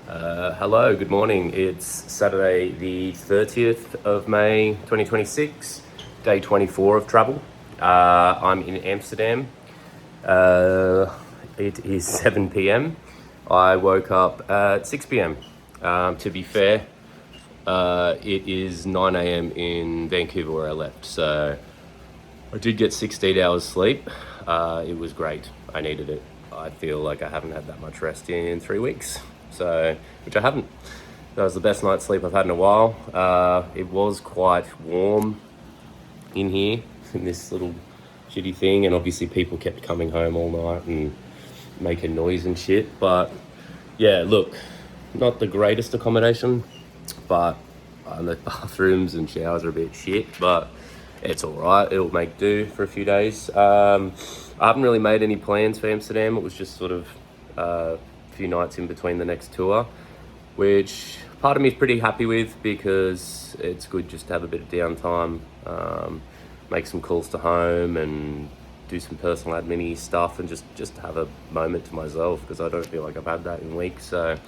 Hello, good morning. It's Saturday the 30th of May 2026, day 24 of travel. I'm in Amsterdam. It is 7 p.m. I woke up at 6 p.m. To be fair, it is 9 a.m. in Vancouver where I left, so I did get 16 hours sleep. It was great. I needed it. I feel like I haven't had that much rest in 3 weeks. Which I haven't. That was the best night's sleep I've had in a while. It was quite warm in here, in this little shitty thing, and obviously people kept coming home all night and making noise and shit. But yeah, look, not the greatest accommodation, but the bathrooms and showers are a bit shit, but it's all right. It'll make do for a few days. I haven't really made any plans for Amsterdam. It was just sort of few nights in between the next tour, which part of me is pretty happy with because it's good just to have a bit of downtime, make some calls to home and do some personal admin-y stuff and just have a moment to myself because I don't feel like I've had that in weeks. So,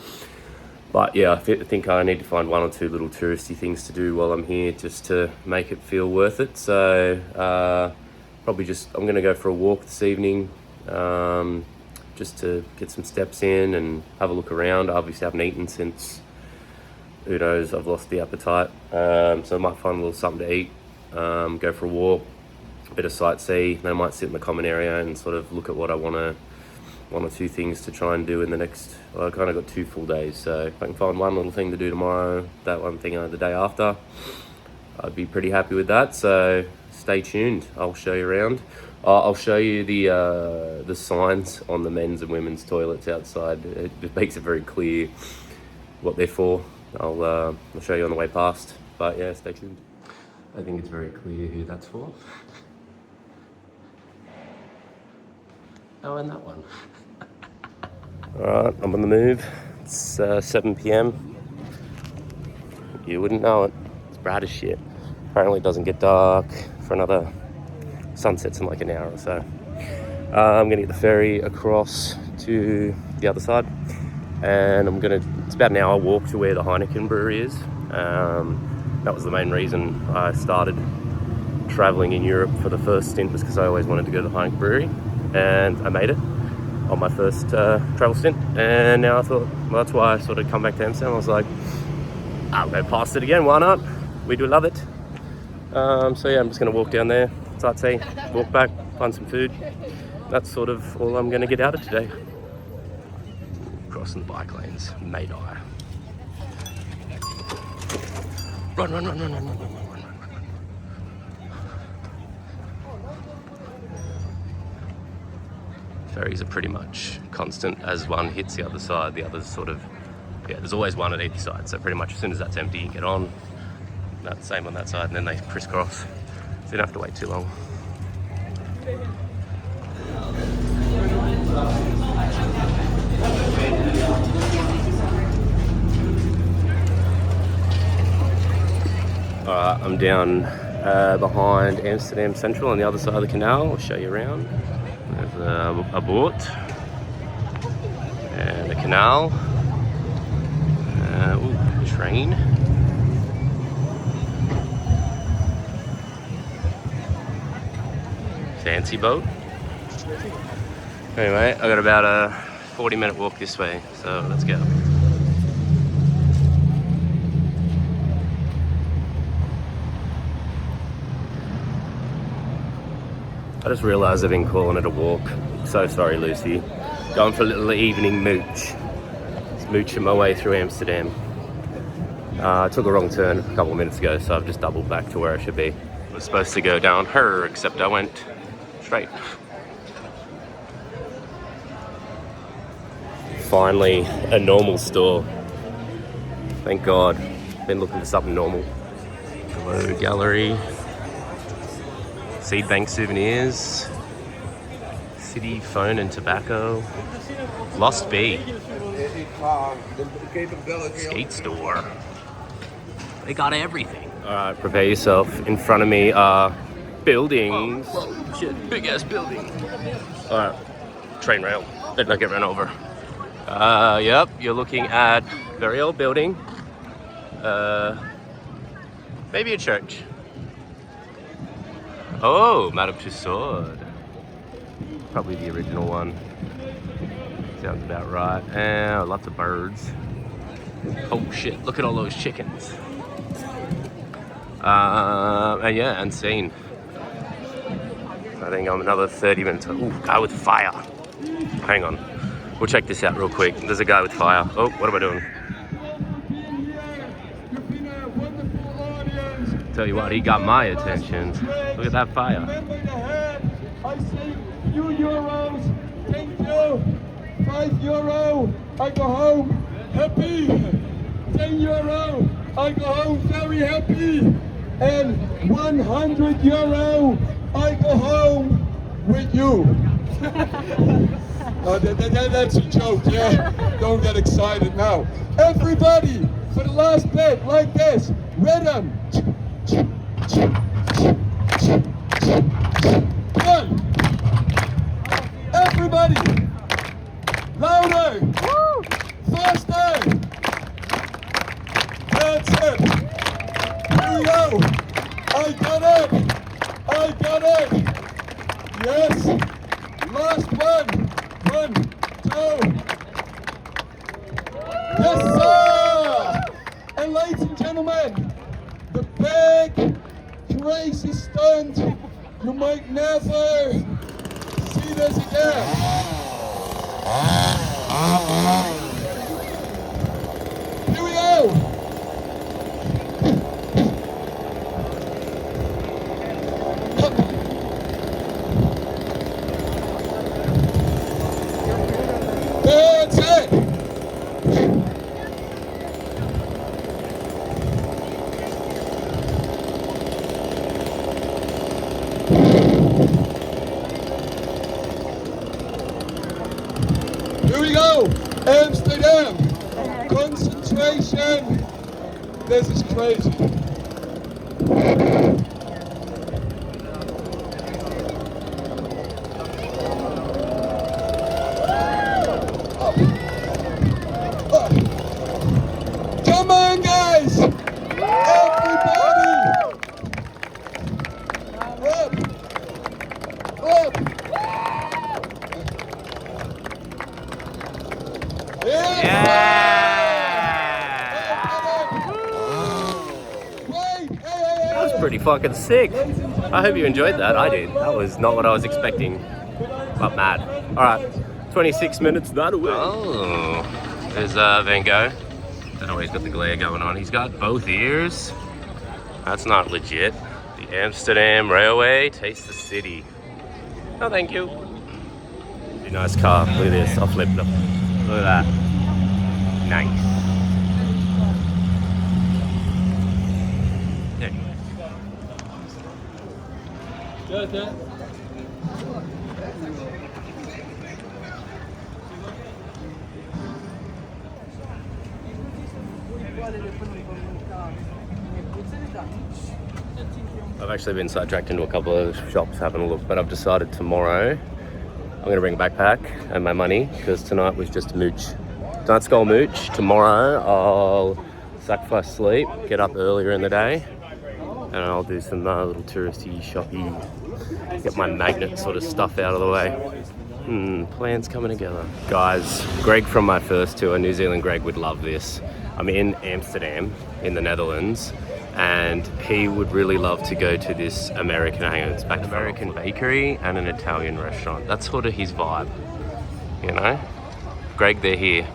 but yeah, I think I need to find one or two little touristy things to do while I'm here just to make it feel worth it. So probably I'm gonna go for a walk this evening, just to get some steps in and have a look around. I obviously haven't eaten since, who knows, I've lost the appetite. So I might find a little something to eat, go for a walk, a bit of sightsee. Then I might sit in the common area and sort of look at what I want to, one or two things to try and do in the next, well, I kind of got 2 full days. So if I can find one little thing to do tomorrow, that one thing the day after, I'd be pretty happy with that. So stay tuned, I'll show you around. I'll show you the signs on the men's and women's toilets outside. It makes it very clear what they're for. I'll show you on the way past. But yeah, stay tuned. I think it's very clear who that's for. Oh, and that one. All right, I'm on the move. It's 7 p.m. You wouldn't know it. It's bright as shit. Apparently it doesn't get dark for another, sunsets in like an hour or so. I'm gonna get the ferry across to the other side, and it's about an hour walk to where the Heineken brewery is. That was the main reason I started traveling in Europe for the first stint, was because I always wanted to go to the Heineken brewery, and I made it on my first travel stint. And now I thought, well, that's why I sort of come back to Amsterdam. I was like, I'll go past it again, why not? We do love it. So yeah, I'm just gonna walk down there, sightsee, walk back, find some food. That's sort of all I'm gonna get out of today. Crossing the bike lanes, may I. Run, run, run, run, run, run, run, run, run, run, run. Ferries are pretty much constant. As one hits the other side, the others sort of, yeah, there's always one at either side. So pretty much as soon as that's empty, you get on. That's the same on that side, and then they crisscross. So you don't have to wait too long. Alright, I'm down behind Amsterdam Central on the other side of the canal. I'll show you around. There's a boat and a canal. Ooh, train. Fancy boat. Anyway, I got about a 40-minute walk this way, so let's go. I just realised I've been calling it a walk. So sorry, Lucy. Going for a little evening mooch. Just mooching my way through Amsterdam. I took a wrong turn a couple of minutes ago, so I've just doubled back to where I should be. I was supposed to go down her, except I went straight. Finally, a normal store. Thank God. Been looking for something normal. Hello, gallery. Seed Bank souvenirs. City phone and tobacco. Lost Bee. Skate store. They got everything. Alright, prepare yourself. In front of me are buildings. Oh, shit, big ass building. Alright, train rail. Better not get run over. Yep, you're looking at very old building. Maybe a church. Oh, Madame Tussauds. Probably the original one. Sounds about right. And lots of birds. Oh shit, look at all those chickens. And yeah, unseen. I think I'm another 30 minutes. Ooh, guy with fire. Hang on. We'll check this out real quick. There's a guy with fire. Oh, what am I doing? Tell you what, he got my attention. Look at that fire. I say few euros. Thank you. €5. I go home happy. €10. I go home very happy. And €100. I go home with you. That's a joke, yeah? Don't get excited now. Everybody, for the last bet, like this. Rhythm. One. Everybody. Louder. Woo. Faster. That's it. Here we go. I got it. I got it. Yes. Last one. 1, 2. Yes, sir. And ladies and gentlemen, the big, crazy stunt. You might never see this again. Here we go. That's it. Here we go. Amsterdam. Concentration. This is crazy. Come on, guys! Everybody! Up! Up! Yeah! That was pretty fucking sick. I hope you enjoyed that. I did. That was not what I was expecting. But mad. Alright, 26 minutes that away. Oh, there's Van Gogh. Don't know why he's got the glare going on. He's got both ears. That's not legit. The Amsterdam Railway, taste the city. Oh, thank you. Pretty nice car. Look at this. I'll flip it up. Look at that. Nice. There. I've actually been sidetracked into a couple of shops having a look, but I've decided tomorrow I'm going to bring a backpack and my money because tonight was just a mooch. Tonight's goal mooch. Tomorrow I'll sacrifice sleep, get up earlier in the day, and I'll do some little touristy shoppy, get my magnet sort of stuff out of the way. Plans coming together. Guys, Greg from my first tour, New Zealand Greg, would love this. I'm in Amsterdam, in the Netherlands, and he would really love to go to this American bakery and an Italian restaurant. That's sort of his vibe, you know? Greg, they're here.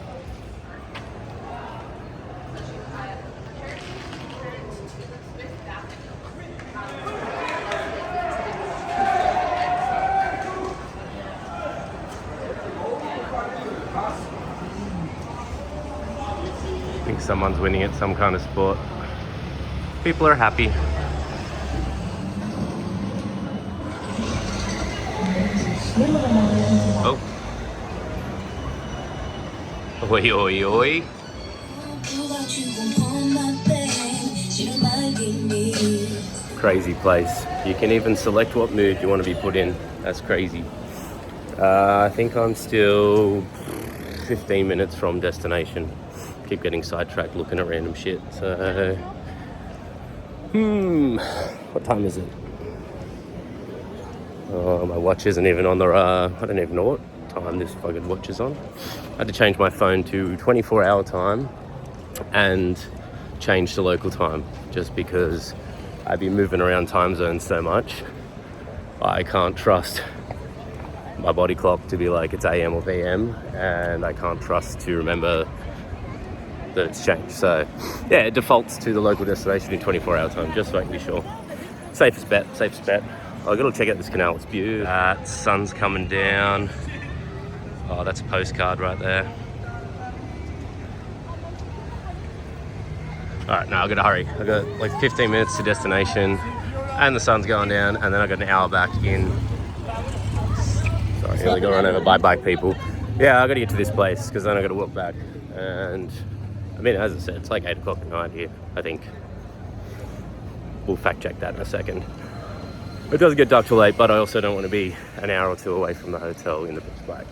I think someone's winning at some kind of sport. People are happy. Oh. Oi, oi, oi. Crazy place. You can even select what mood you want to be put in. That's crazy. I think I'm still 15 minutes from destination. Keep getting sidetracked looking at random shit. So, what time is it? Oh, my watch isn't even on the, I don't even know what time this fucking watch is on. I had to change my phone to 24-hour time and change to local time just because I've been moving around time zones so much. I can't trust my body clock to be like it's AM or PM, and I can't trust to remember that it's changed. So yeah, it defaults to the local destination in 24-hour time, just so I can be sure. Safest bet. I gotta check out this canal, it's beautiful. That sun's coming down. Oh, that's a postcard right there. Alright, now I gotta hurry. I got like 15 minutes to destination, and the sun's going down, and then I got an hour back in. Sorry, I got run over by bike people. Yeah, I gotta get to this place, because then I gotta walk back. And, I mean, as I said, it's like 8 o'clock at night here, I think. We'll fact check that in a second. It doesn't get dark till late, but I also don't want to be an hour or two away from the hotel in the pitch black.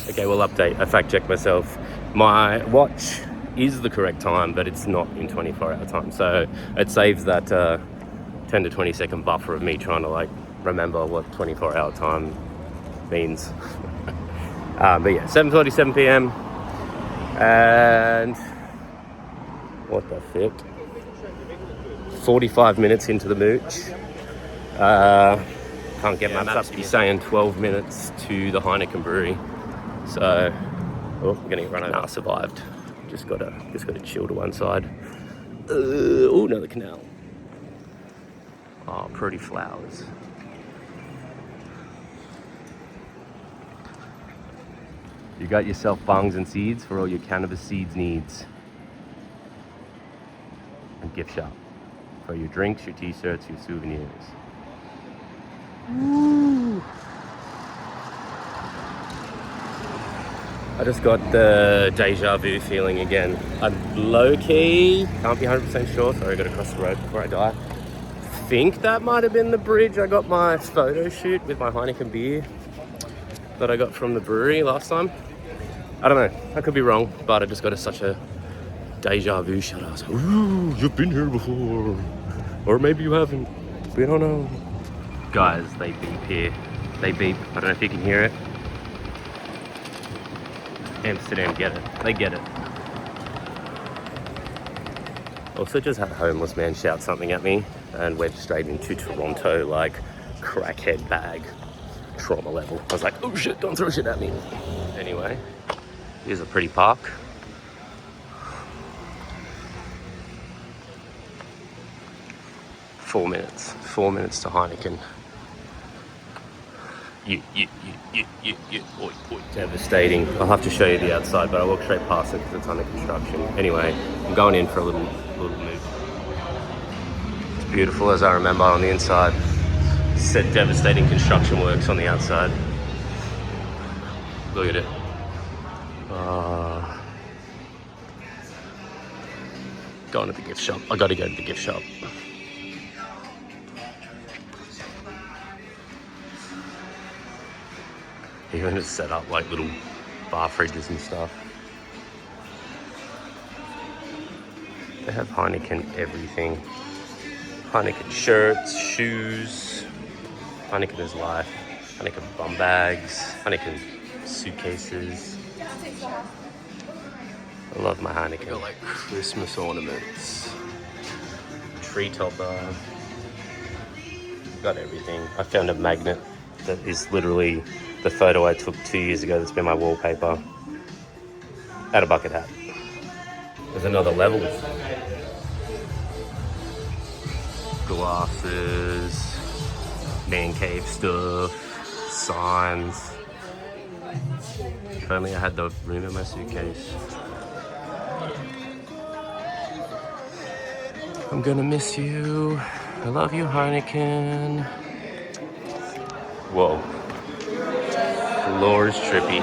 Okay, well, update. I fact checked myself. My watch is the correct time, but it's not in 24-hour time. So it saves that 10 to 20 second buffer of me trying to like remember what 24-hour time means. But yeah, 7:37 p.m. and what the fuck? 45 minutes into the mooch. Can't get maps up to be saying 12 minutes to the Heineken brewery. So, oh, we're gonna get run over. Nah, survived. Just gotta chill to one side. Oh, another canal. Oh, pretty flowers. You got yourself bungs and seeds for all your cannabis seeds needs. And gift shop for your drinks, your t-shirts, your souvenirs. Ooh. I just got the deja vu feeling again. I'm low-key, can't be 100% sure, sorry I gotta cross the road before I die. Think that might have been the bridge I got my photo shoot with my Heineken beer that I got from the brewery last time. I don't know, I could be wrong, but I just got such a deja vu shot. I was like, ooh, you've been here before. Or maybe you haven't, we don't know. Guys, they beep here. They beep. I don't know if you can hear it. Amsterdam get it. They get it. Also just had a homeless man shout something at me and went straight into Toronto like crackhead bag trauma level. I was like, oh shit, don't throw shit at me. Anyway, here's a pretty park. Four minutes to Heineken. Oi. Devastating. I'll have to show you the outside, but I walk straight past it because it's under construction. Anyway, I'm going in for a little move. It's beautiful as I remember on the inside. Said devastating construction works on the outside. Look at it. Going to the gift shop. I gotta go to the gift shop. Even just set up like little bar fridges and stuff. They have Heineken everything. Heineken shirts, shoes. Heineken is life. Heineken bum bags. Heineken suitcases. I love my Heineken. I got like Christmas ornaments. Tree topper. Got everything. I found a magnet that is literally the photo I took 2 years ago that's been my wallpaper. At a bucket hat. There's another level. Glasses, man cave stuff, signs. If only I had the room in my suitcase. I'm gonna miss you. I love you, Heineken. Whoa. Floor is trippy.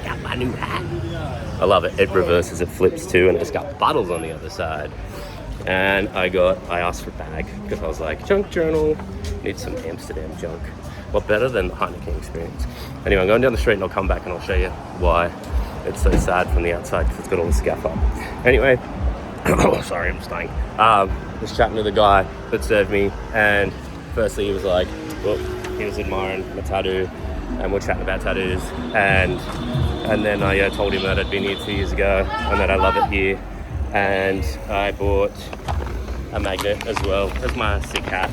Got my new hat. I love it. It reverses, it flips too, and it's got bottles on the other side. And I asked for a bag because I was like, junk journal, need some Amsterdam junk. What better than the Heineken experience? Anyway, I'm going down the street and I'll come back and I'll show you why it's so sad from the outside, because it's got all the scaff up. Anyway, sorry, I'm staying. Was chatting to the guy that served me, and firstly he was like, well, he was admiring my tattoo, and we're chatting about tattoos, and then I told him that I'd been here 2 years ago and that I love it here, and I bought a magnet as well as my sick hat.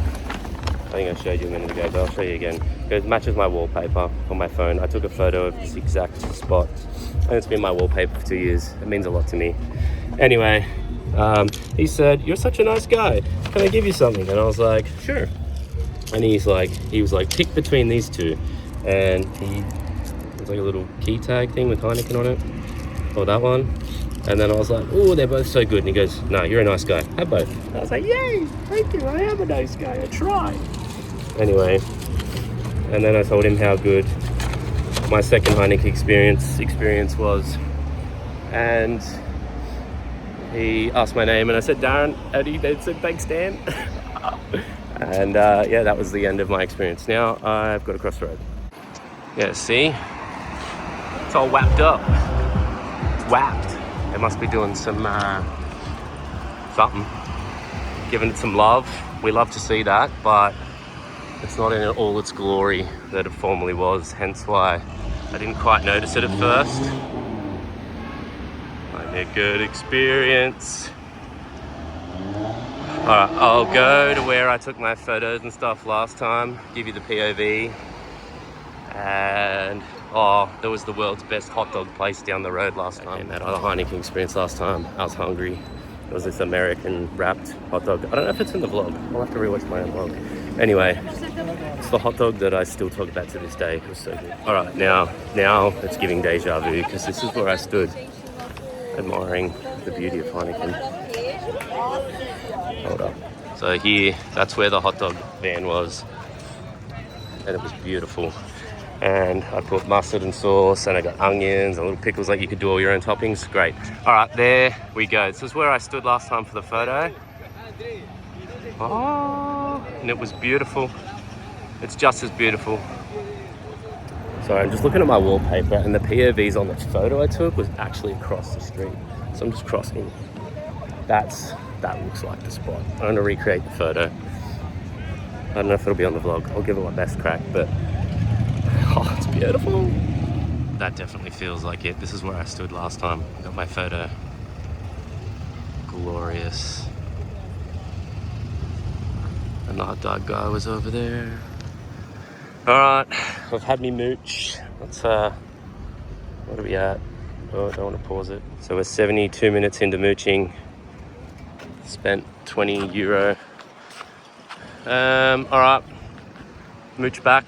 I think I showed you a minute ago, but I'll show you again. It matches my wallpaper on my phone. I took a photo of this exact spot, and it's been my wallpaper for 2 years. It means a lot to me. Anyway, he said, "You're such a nice guy. Can I give you something?" And I was like, "Sure." And he was like, "Pick between these two." And it's like a little key tag thing with Heineken on it, or that one. And then I was like, "Oh, they're both so good." And he goes, "No, you're a nice guy. Have both." And I was like, "Yay, thank you. I am a nice guy. I tried." Anyway, and then I told him how good my second Heineken experience was, and he asked my name, and I said, "Darren." And he then said, "Thanks, Dan." And yeah, that was the end of my experience. Now I've got a crossroad. Yeah, see? It's all wrapped up. It's wrapped. They must be doing some something. Giving it some love. We love to see that, but it's not in all its glory that it formerly was, hence why I didn't quite notice it at first. Like a good experience. Alright, I'll go to where I took my photos and stuff last time, give you the POV. And there was the world's best hot dog place down the road last time. And that other Heineken experience last time, I was hungry. It was this American wrapped hot dog. I don't know if it's in the vlog. I'll have to rewatch my own vlog. Anyway, it's the hot dog that I still talk about to this day. It was so good. Alright, now it's giving deja vu, because this is where I stood admiring the beauty of Heineken. Hold up. So here, that's where the hot dog van was. And it was beautiful. And I put mustard and sauce, and I got onions and little pickles, like you could do all your own toppings. Great. All right, there we go. This is where I stood last time for the photo. Oh, and it was beautiful. It's just as beautiful. Sorry, I'm just looking at my wallpaper, and the POVs on the photo I took was actually across the street. So I'm just crossing. That looks like the spot. I'm going to recreate the photo. I don't know if it'll be on the vlog. I'll give it my best crack, but oh, it's beautiful. That definitely feels like it. This is where I stood last time. I got my photo. Glorious. And the hot dog guy was over there. Alright, I've had me mooch. Let's, what are we at? Oh, I don't want to pause it. So we're 72 minutes into mooching. Spent €20. Alright, mooch back.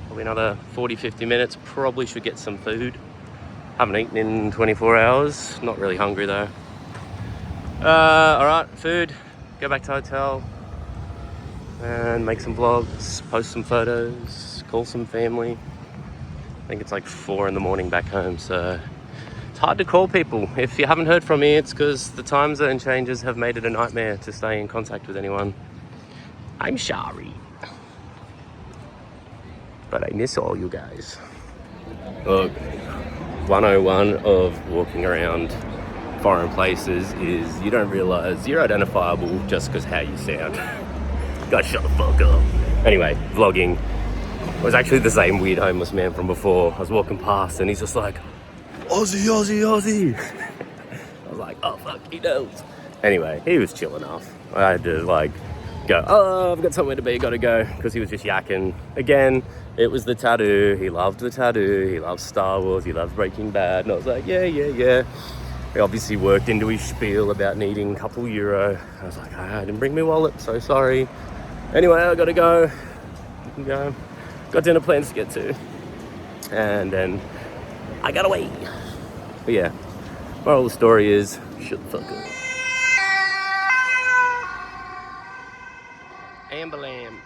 Probably another 40-50 minutes. Probably should get some food. Haven't eaten in 24 hours. Not really hungry though. Alright, food. Go back to hotel. And make some vlogs. Post some photos. Call some family. I think it's like 4 in the morning back home, so it's hard to call people. If you haven't heard from me, it's because the time zone changes have made it a nightmare to stay in contact with anyone. I'm sorry. But I miss all you guys. Look, 101 of walking around foreign places is you don't realise you're identifiable just because how you sound. Guys, shut the fuck up. Anyway, vlogging. It was actually the same weird homeless man from before. I was walking past and he's just like, Aussie, Aussie, Aussie. I was like, oh fuck, he knows. Anyway, he was chill enough. I had to like go, oh, I've got somewhere to be, gotta go, because he was just yakking. Again, it was the tattoo. He loved the tattoo. He loves Star Wars. He loves Breaking Bad. And I was like, yeah. He obviously worked into his spiel about needing a couple euro. I was like, I didn't bring my wallet, so sorry. Anyway, I gotta go. You can go. Got dinner plans to get to. And then I gotta wait. But yeah, moral of the story is, shut the fuck up. Amberlam.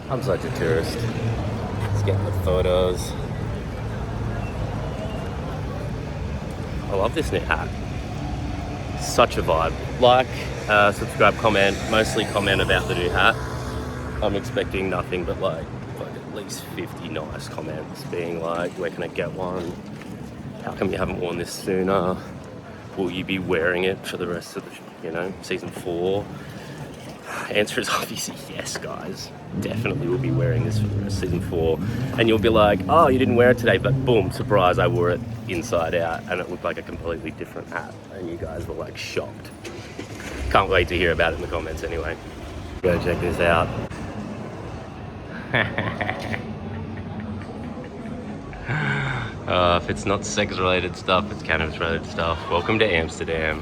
I'm such a tourist. Just getting the photos. I love this new hat. Such a vibe. Like, subscribe, comment, mostly comment about the new hat. I'm expecting nothing but like at least 50 nice comments being like, where can I get one? How come you haven't worn this sooner? Will you be wearing it for the rest of the, season 4? Answer is obviously yes, guys. Definitely will be wearing this for the rest of season 4. And you'll be like, oh, you didn't wear it today, but boom, surprise, I wore it inside out and it looked like a completely different hat. And you guys were like shocked. Can't wait to hear about it in the comments anyway. Go check this out. If it's not sex-related stuff, it's cannabis-related stuff. Welcome to Amsterdam.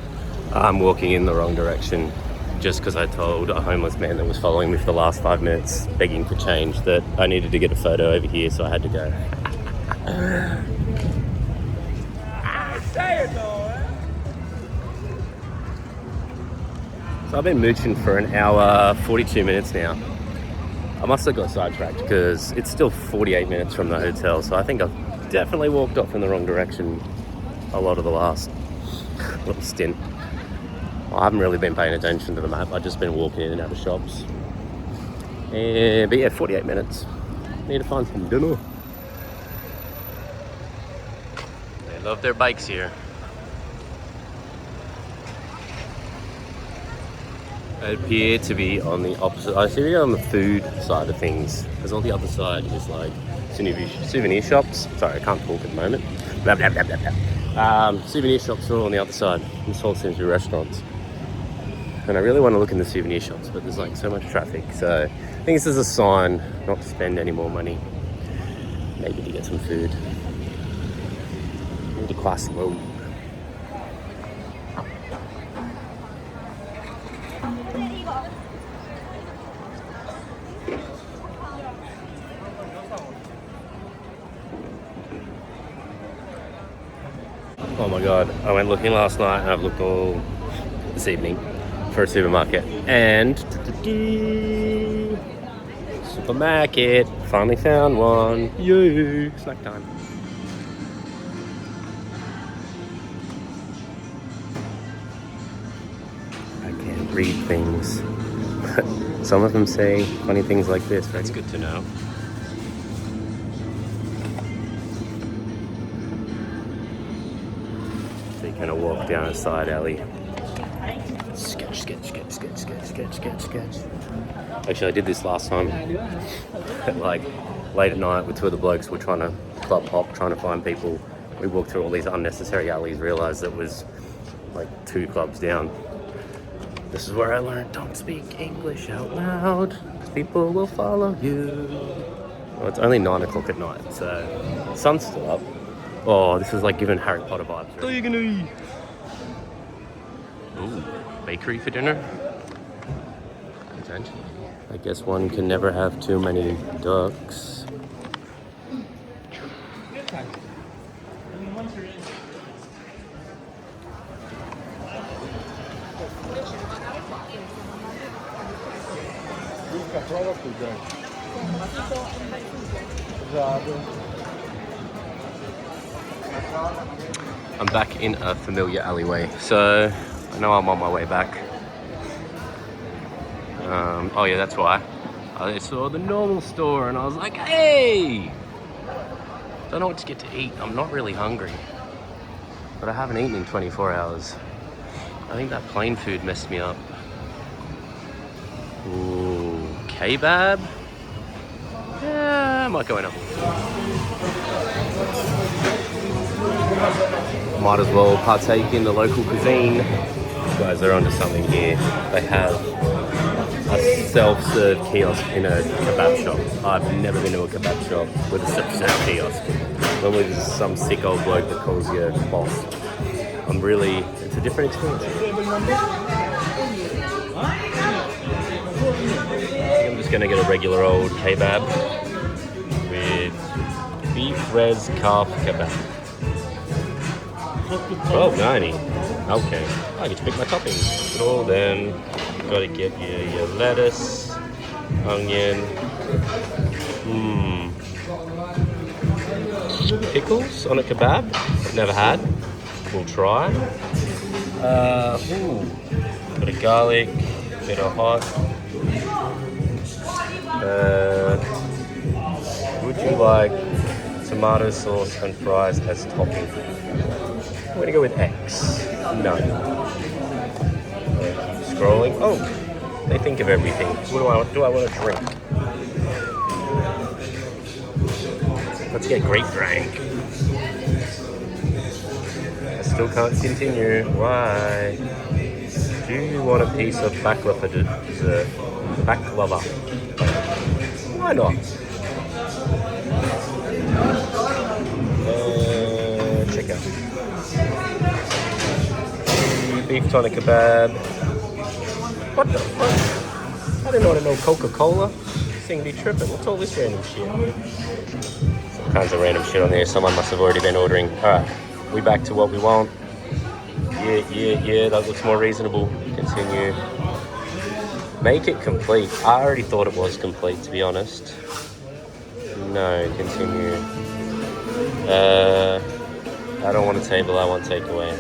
I'm walking in the wrong direction just because I told a homeless man that was following me for the last 5 minutes, begging for change, that I needed to get a photo over here, so I had to go. So I've been mooching for an hour, 42 minutes now. I must have got sidetracked because it's still 48 minutes from the hotel, so I think I've definitely walked off in the wrong direction a lot of the last little stint. I haven't really been paying attention to the map. I've just been walking in and out of shops. But yeah, 48 minutes. Need to find some dinner. They love their bikes here. I appear to be on the opposite. I see on the food side of things, because on the other side is like souvenir shops. Sorry, I can't talk at the moment. Blah, blah, blah, blah, blah. Souvenir shops are all on the other side. This whole seems to be restaurants. And I really want to look in the souvenir shops, but there's like so much traffic. So I think this is a sign not to spend any more money. Maybe to get some food. Need to cross the road. Oh my god, I went looking last night and I've looked all this evening for a supermarket. And supermarket, finally found one. Yay, snack time. I can't read things. Some of them say funny things like this. That's good to know. So you kind of walk down a side alley. Sketch, sketch, sketch, sketch, sketch, sketch, sketch, sketch. Actually, I did this last time. Like, late at night with 2 of the blokes, we're trying to club hop, trying to find people. We walked through all these unnecessary alleys, realised it was like 2 clubs down. This is where I learned don't speak English out loud, people will follow you. Well, it's only 9 o'clock at night, so sun's still up. Oh, this is like giving Harry Potter vibes. What are you gonna eat? Ooh, bakery for dinner? Potentially. I guess one can never have too many ducks. I'm back in a familiar alleyway, so I know I'm on my way back. Oh yeah, that's why. I saw the normal store and I was like, hey! Don't know what to get to eat. I'm not really hungry. But I haven't eaten in 24 hours. I think that plain food messed me up. Ooh, kebab? Yeah, I might go in up. Might as well partake in the local cuisine. These guys are onto something here. They have a self-serve kiosk in a kebab shop. I've never been to a kebab shop with a self-serve kiosk. Normally there's some sick old bloke that calls you boss. It's a different experience. I'm just gonna get a regular old kebab with beef res calf kebab. $12.90. Okay, I get to pick my toppings. So then, gotta get your lettuce, onion, pickles on a kebab. Never had. We'll try. Bit of garlic, bit of hot. Would you like tomato sauce and fries as topping? I'm gonna go with X. No. Keep scrolling. Oh, they think of everything. What do I want to drink? Let's get grape drink. I still can't continue. Why? Do you want a piece of baklava dessert? Baklava. Why not? Check out. Beef tonic kebab. What the fuck? I didn't order no Coca-Cola. This thing be tripping. What's all this random shit? Some kinds of random shit on there. Someone must have already been ordering. Alright, we back to what we want. Yeah, that looks more reasonable. Continue. Make it complete. I already thought it was complete, to be honest. No, continue. I don't want a table, I want takeaway.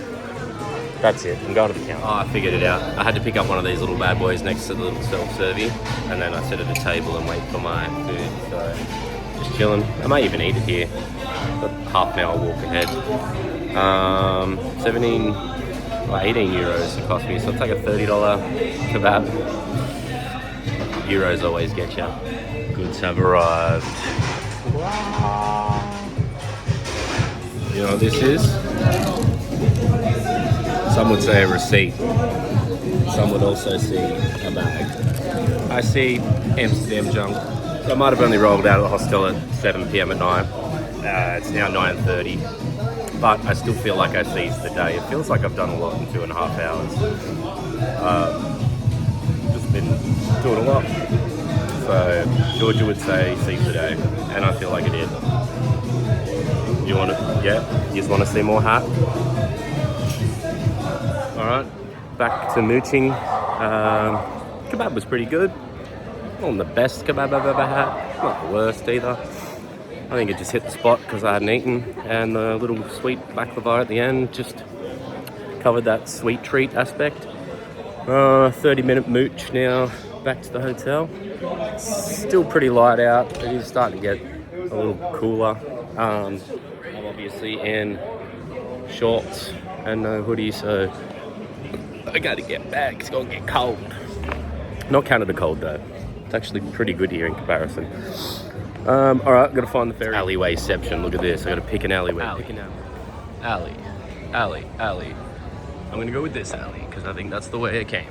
That's it, I'm going to the counter. Oh, I figured it out. I had to pick up one of these little bad boys next to the little self-serving, and then I sit at a table and wait for my food. So, just chilling. I might even eat it here. Got half an hour walk ahead. 18 euros it cost me, so it's like a $30 kebab. Euros always get you. Goods have arrived. Wow. You know what this is? Some would say a receipt. Some would also see a bag. I see Amsterdam junk. So I might have only rolled out of the hostel at 7 p.m. at night. It's now 9:30. But I still feel like I seized the day. It feels like I've done a lot in 2.5 hours. Just been doing a lot. So Georgia would say seize the day, and I feel like I did. You want to, yeah? You just want to see more hat? Alright, back to mooching. Kebab was pretty good. Not the best kebab I've ever had. Not the worst either. I think it just hit the spot because I hadn't eaten, and the little sweet baklava at the end just covered that sweet treat aspect. 30-minute mooch now, back to the hotel. Still pretty light out. It is starting to get a little cooler. I'm obviously in shorts and no hoodie, so I gotta get back. It's gonna get cold. Not Canada cold though. It's actually pretty good here in comparison. Alright, gotta find the ferry. Alleyway section, look at this. I gotta pick an alleyway. Alley. I'm gonna go with this alley, because I think that's the way it came.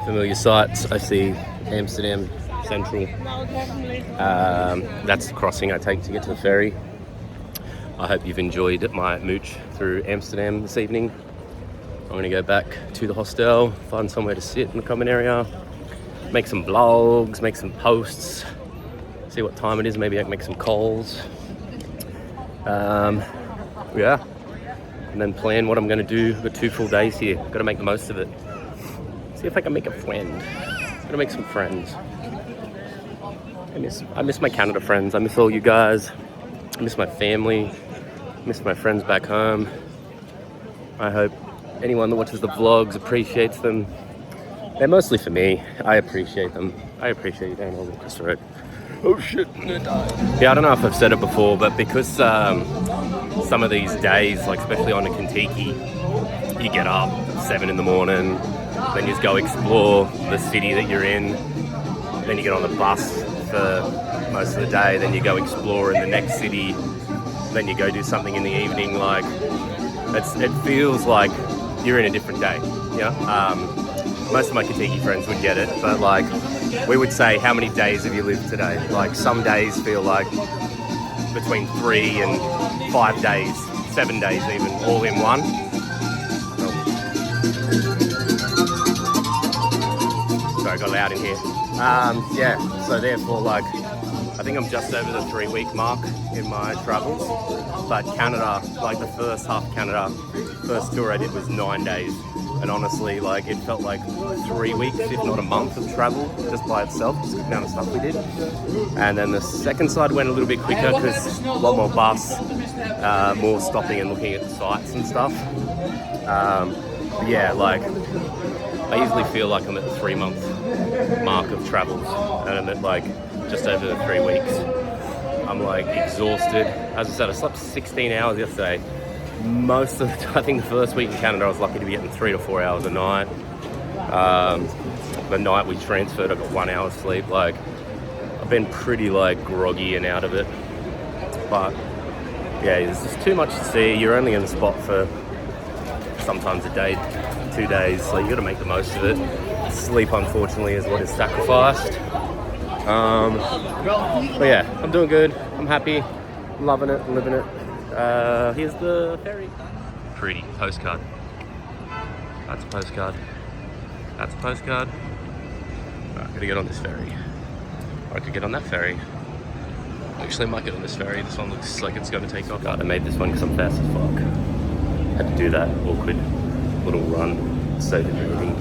Familiar sights, I see Amsterdam Central. That's the crossing I take to get to the ferry. I hope you've enjoyed my mooch through Amsterdam this evening. I'm gonna go back to the hostel, find somewhere to sit in the common area, make some vlogs, make some posts, see what time it is, maybe I can make some calls. Yeah, and then plan what I'm gonna do. I've got 2 full days here, gotta make the most of it. See if I can make a friend. Gotta make some friends. I miss my Canada friends. I miss all you guys. I miss my family. I miss my friends back home. I hope anyone that watches the vlogs appreciates them. They're mostly for me. I appreciate them. I appreciate you down over this road. Oh shit, I'm gonna die. Yeah, I don't know if I've said it before, but because some of these days, like especially on the Kentucky, you get up 7 in the morning, then you just go explore the city that you're in, then you get on the bus for most of the day, then you go explore in the next city, then you go do something in the evening. Like it feels like you're in a different day, you know? Most of my Kentucky friends would get it, but like we would say, how many days have you lived today? Like some days feel like between 3 and 5 days, 7 days even, all in one. Sorry, I got loud in here. Yeah, so therefore, like, I think I'm just over the 3-week mark in my travels. But Canada, like the first half of Canada, first tour I did was 9 days. And honestly, like, it felt like 3 weeks, if not a month of travel just by itself, just the amount of stuff we did. And then the second side went a little bit quicker because a lot more bus, more stopping and looking at the sites and stuff. But yeah, like I usually feel like I'm at the 3-month mark of travels, and I'm at like just over the 3 weeks. I'm like exhausted. As I said, I slept 16 hours yesterday. Most of the time, I think the first week in Canada, I was lucky to be getting 3 to 4 hours a night. The night we transferred, I got 1 hour sleep. Like, I've been pretty like groggy and out of it. But yeah, there's just too much to see. You're only in the spot for sometimes a day, 2 days, so you got to make the most of it. Sleep, unfortunately, is what is sacrificed. But yeah, I'm doing good. I'm happy. I'm loving it. I'm living it. Here's the ferry. Pretty postcard. That's a postcard. That's a postcard. Right, gotta get on this ferry. Or I could get on that ferry. Actually, I might get on this ferry. This one looks like it's going to take off. God, I made this one because I'm fast as fuck. Had to do that awkward little run. So moving.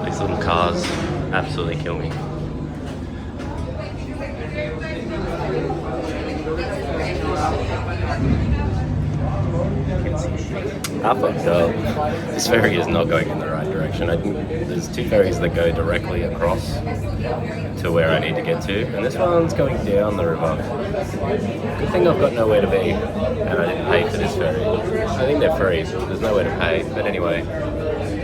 These little cars absolutely kill me. I fucked up. This ferry is not going in the right direction. I think there's 2 ferries that go directly across to where I need to get to, and this one's going down the river. Good thing I've got nowhere to be, and I didn't pay for this ferry. I think they're free, so there's nowhere to pay. But anyway,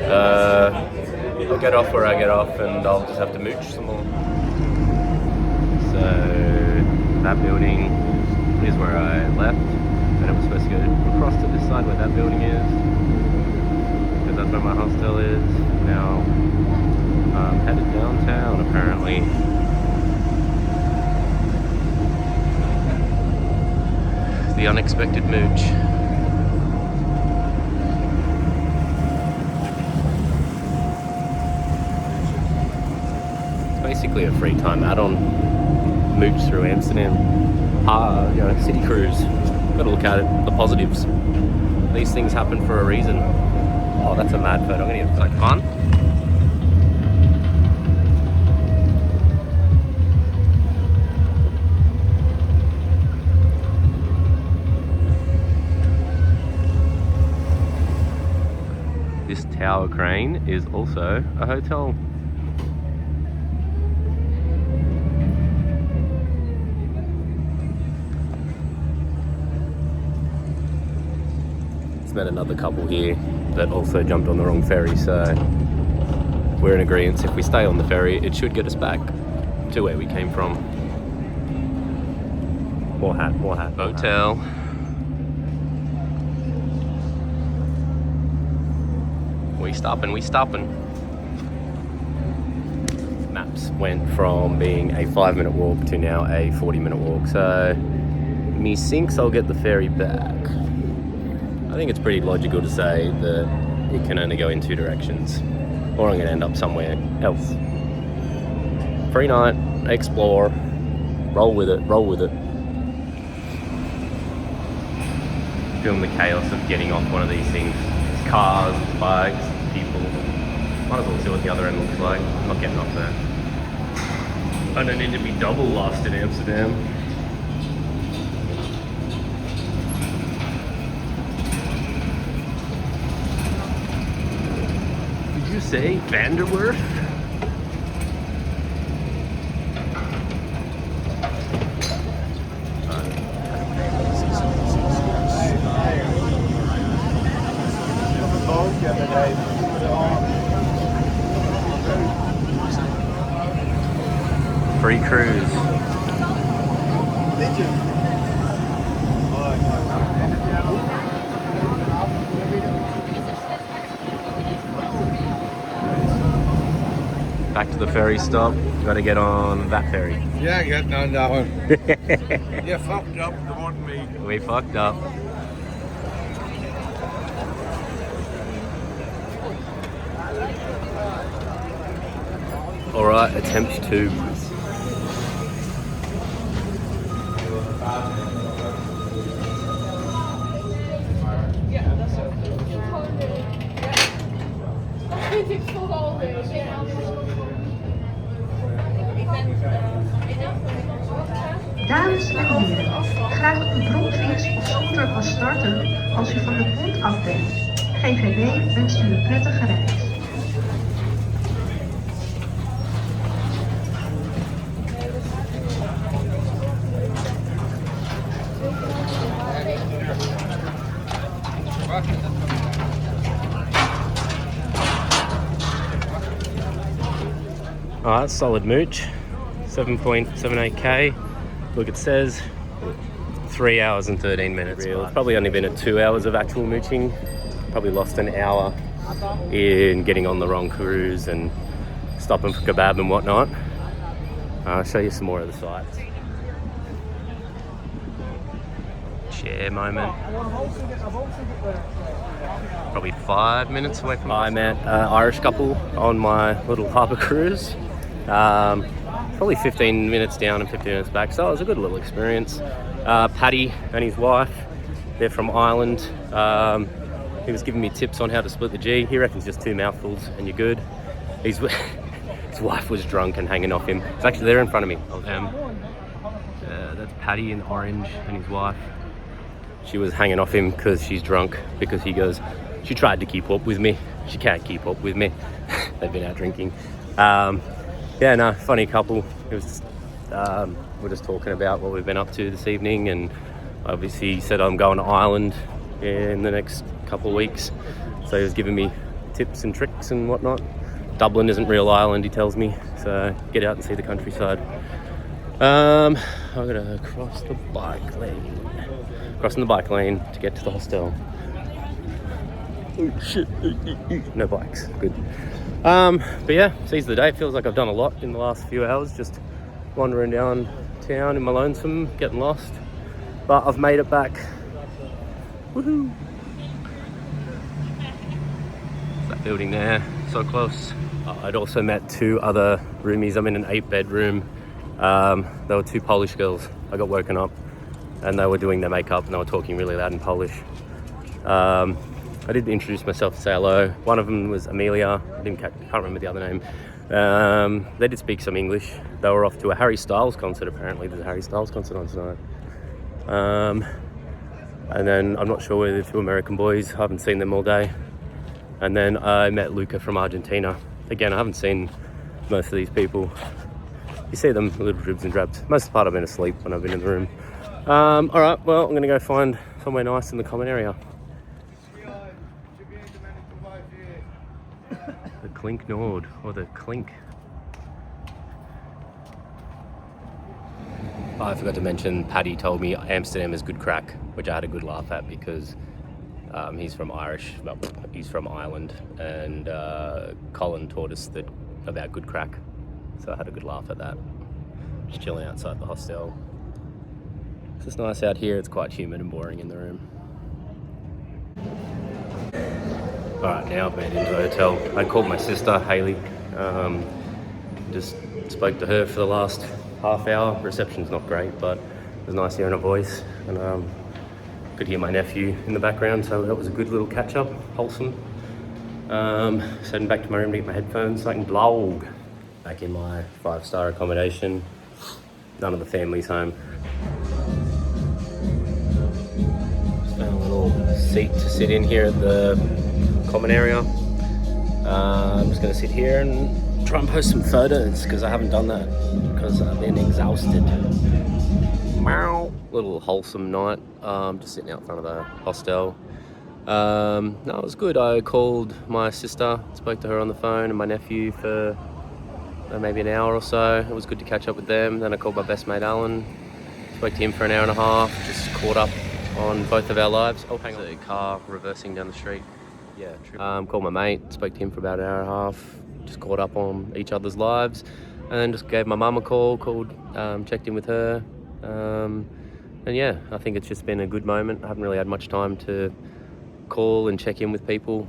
I'll get off where I get off, and I'll just have to mooch some more. So that building is where I left. And it was supposed to go across to this side where that building is, because that's where my hostel is. Now I'm headed downtown apparently. The unexpected mooch. It's basically a free time add-on mooch through Amsterdam. City cruise. Gotta look at it, the positives. These things happen for a reason. Oh, that's a mad photo. I'm gonna get like fun. This tower crane is also a hotel. Met another couple here that also jumped on the wrong ferry, so we're in agreement. If we stay on the ferry, it should get us back to where we came from. More hat. Hotel. We stopping. Maps went from being a 5-minute walk to now a 40-minute walk, so me thinks I'll get the ferry back. I think it's pretty logical to say that it can only go in 2 directions, or I'm going to end up somewhere else. Free night, explore, roll with it. Feeling the chaos of getting off one of these things. It's cars, bikes, people. Might as well see what the other end looks like. I'm not getting off there. I don't need to be double lost in Amsterdam. You say Vanderwerf? Free cruise. Back to the ferry stop. Got to get on that ferry. Yeah, getting on that one. You fucked up, it wasn't me. We fucked up. Alright, attempt 2. Dames en heren, graag uw bromfiets of scooter van starten als u van de grond af bent. GVB wenst u een prettige reis. Alright, solid mooch, 7.78k. Look, it says 3 hours and 13 minutes. It's probably only been 2 hours of actual mooching. Probably lost an hour in getting on the wrong cruise and stopping for kebab and whatnot. I'll show you some more of the sights. Share moment. Probably 5 minutes away from. I met an Irish couple on my little harbour cruise. Probably 15 minutes down and 15 minutes back, so it was a good little experience. Paddy and his wife, they're from Ireland. He was giving me tips on how to split the G. He reckons just 2 mouthfuls and you're good. His wife was drunk and hanging off him. It's actually there in front of me. That's Paddy in orange and his wife. She was hanging off him because she's drunk, because he goes, she tried to keep up with me. She can't keep up with me. They've been out drinking. Yeah, no, funny couple. It was just, we're just talking about what we've been up to this evening, and obviously he said I'm going to Ireland in the next couple of weeks. So he was giving me tips and tricks and whatnot. Dublin isn't real Ireland, he tells me, so get out and see the countryside. I'm gonna cross the bike lane. Crossing the bike lane to get to the hostel. Oh shit, no bikes, good. But yeah, seize the day. It feels like I've done a lot in the last few hours, just wandering down town in my lonesome, getting lost. But I've made it back. Woohoo! That building there, so close. I'd also met 2 other roomies. I'm in an 8-bedroom. There were 2 Polish girls. I got woken up and they were doing their makeup and they were talking really loud in Polish. I did introduce myself to say hello. One of them was Amelia. I can't remember the other name. They did speak some English. They were off to a Harry Styles concert, apparently. There's a Harry Styles concert on tonight. And then I'm not sure where the 2 American boys. I haven't seen them all day. And then I met Luca from Argentina. Again, I haven't seen most of these people. You see them, little dribs and drabs. Most of the part I've been asleep when I've been in the room. All right, well, I'm going to go find somewhere nice in the common area. The Clink Nord, or the Clink. Oh, I forgot to mention, Paddy told me Amsterdam is good crack, which I had a good laugh at because he's from he's from Ireland, and Colin taught us about good crack, so I had a good laugh at that. Just chilling outside the hostel. It's just nice out here. It's quite humid and boring in the room. Alright, now I've made it into the hotel. I called my sister, Hayley. Just spoke to her for the last half hour. Reception's not great, but it was nice hearing her voice. And could hear my nephew in the background, so that was a good little catch-up, wholesome. Heading back to my room to get my headphones so I can vlog. Back in my 5-star accommodation. None of the family's home. Just found a little seat to sit in here at the common area. I'm just going to sit here and try and post some photos because I haven't done that because I've been exhausted. Little wholesome night, just sitting out front of the hostel. No, it was good. I called my sister, spoke to her on the phone, and my nephew for maybe an hour or so. It was good to catch up with them. Then I called my best mate Alan, spoke to him for an hour and a half, just caught up on both of our lives. Oh, hang on, a car reversing down the street. Yeah, true. Called my mate, spoke to him for about an hour and a half, just caught up on each other's lives, and then just gave my mum a call, checked in with her. And yeah, I think it's just been a good moment. I haven't really had much time to call and check in with people,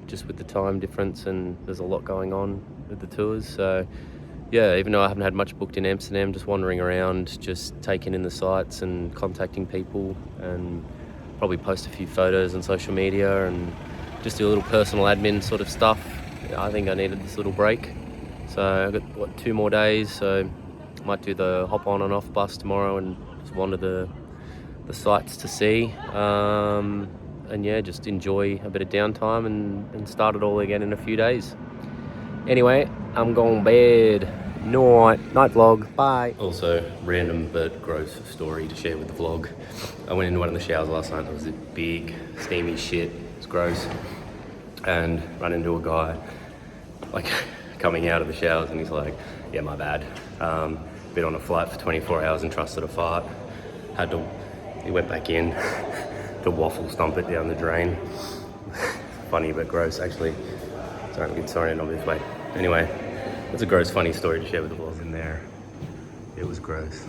just with the time difference, and there's a lot going on with the tours. So yeah, even though I haven't had much booked in Amsterdam, just wandering around, just taking in the sights and contacting people, and probably post a few photos on social media and just do a little personal admin sort of stuff. I think I needed this little break. So I've got 2 more days, so I might do the hop on and off bus tomorrow and just wander the sights to see. yeah, just enjoy a bit of downtime and start it all again in a few days. Anyway, I'm going bed. Night vlog. Bye. Also, random but gross story to share with the vlog. I went into one of the showers last night. It was a big, steamy shit. It's gross. And run into a guy, like, coming out of the showers, and he's like, yeah, my bad. Been on a flight for 24 hours and trusted a fart. He went back in to waffle stomp it down the drain. Funny but gross, actually. Sorry, not this way. Anyway, it's a gross, funny story to share with the vlog. In there, it was gross.